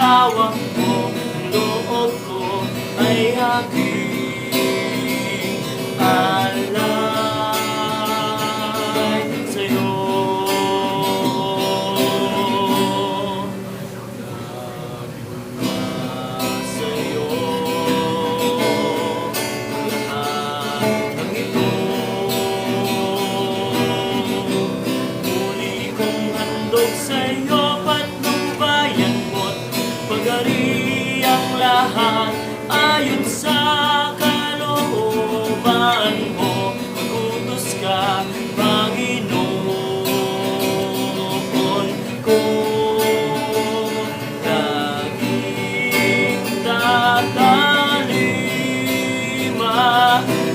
hawak mo, ang loob ko ay aking alay sa'yo. Sa'yo lahat ng ito. Muli kong handog sa'yo, patnubayan mo't pag-ari ang lahat ayon sa kalooban mo. Mag-utos ka, Panginoon ko. Laging tatalima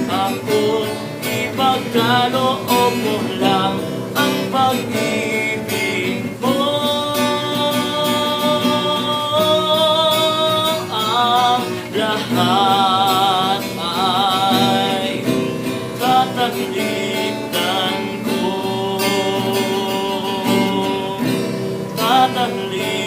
ako't ipagkaloob mo lang ang pag-ibig mo. Ang lahat ay tatagligdan ko. Tatagligdan